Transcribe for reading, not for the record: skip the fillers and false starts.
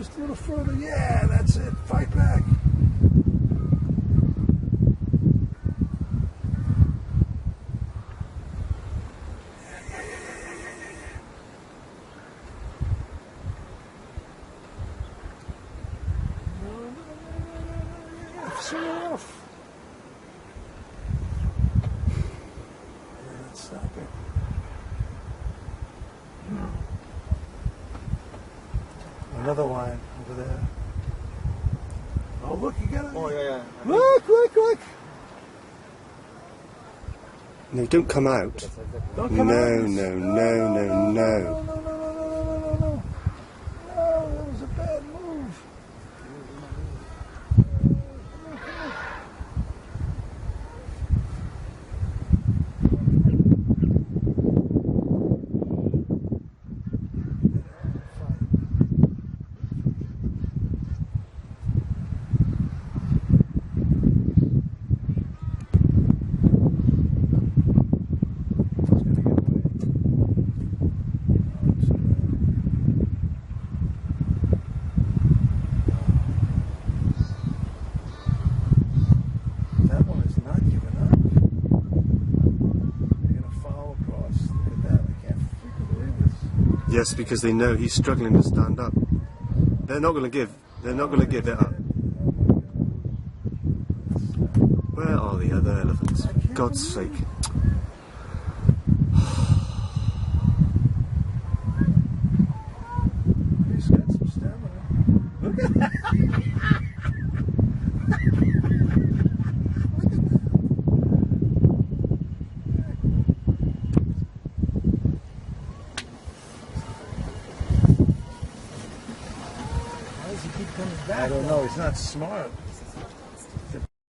Just a little further. Yeah, that's it. Fight back. Swing it off. Let's stop it. Another line over there. Oh, look, you got it. Oh, yeah. Look, look, look. No, don't come out. Don't come out. No. No, that was a bad move. That one is not giving up. They're going to follow across. Look at that. I can't freaking believe this. Yes, because they know he's struggling to stand up. They're not going to give. They're not going to give it up. Where are the other elephants? For God's sake. He's got some stamina. Look at that. Why does he keep coming back? I don't know. He's not smart.